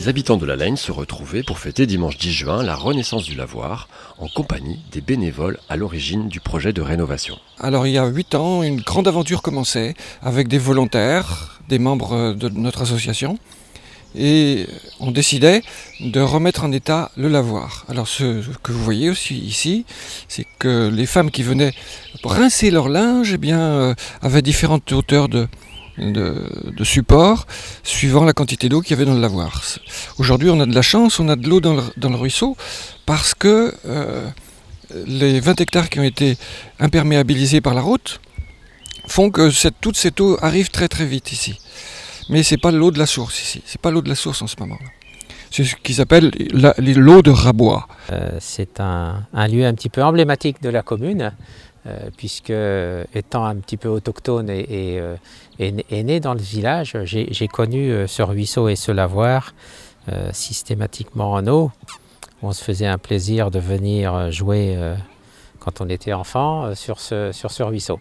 Les habitants de la Laigne se retrouvaient pour fêter dimanche 10 juin la renaissance du lavoir en compagnie des bénévoles à l'origine du projet de rénovation. Alors il y a 8 ans, une grande aventure commençait avec des volontaires, des membres de notre association, et on décidait de remettre en état le lavoir. Alors ce que vous voyez aussi ici, c'est que les femmes qui venaient rincer leur linge avaient différentes hauteurs de support suivant la quantité d'eau qu'il y avait dans le lavoir. Aujourd'hui on a de la chance, on a de l'eau dans le ruisseau parce que les 20 hectares qui ont été imperméabilisés par la route font que toute cette eau arrive très très vite ici. Mais c'est pas l'eau de la source ici, c'est pas l'eau de la source en ce moment-là. C'est ce qu'ils appellent l'eau de Rabois. C'est un lieu un petit peu emblématique de la commune, puisque étant un petit peu autochtone et né dans le village, j'ai connu ce ruisseau et ce lavoir systématiquement en eau. On se faisait un plaisir de venir jouer quand on était enfant sur ce ruisseau.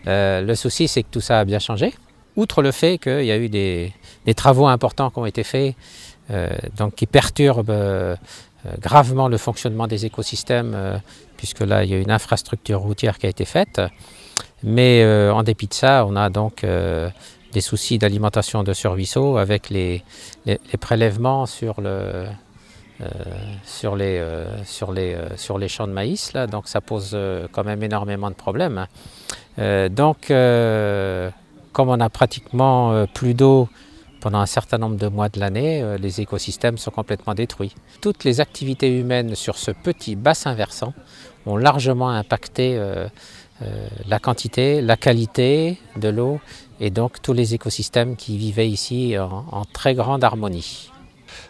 Le souci, c'est que tout ça a bien changé. Outre le fait qu'il y a eu des travaux importants qui ont été faits, qui perturbent gravement le fonctionnement des écosystèmes, puisque là il y a une infrastructure routière qui a été faite. Mais en dépit de ça, on a donc des soucis d'alimentation de ce ruisseau avec les prélèvements sur les champs de maïs. Là, donc ça pose quand même énormément de problèmes. Comme on a pratiquement plus d'eau pendant un certain nombre de mois de l'année, les écosystèmes sont complètement détruits. Toutes les activités humaines sur ce petit bassin versant ont largement impacté la quantité, la qualité de l'eau et donc tous les écosystèmes qui vivaient ici en très grande harmonie.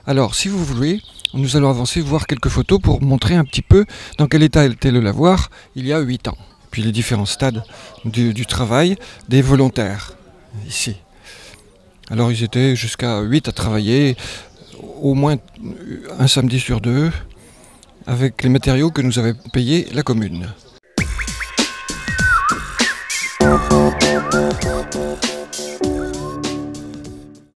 Alors si vous voulez, nous allons avancer voir quelques photos pour montrer un petit peu dans quel état était le lavoir il y a 8 ans. Puis les différents stades du travail des volontaires ici. Alors ils étaient jusqu'à 8 à travailler, au moins un samedi sur 2, avec les matériaux que nous avait payés la commune.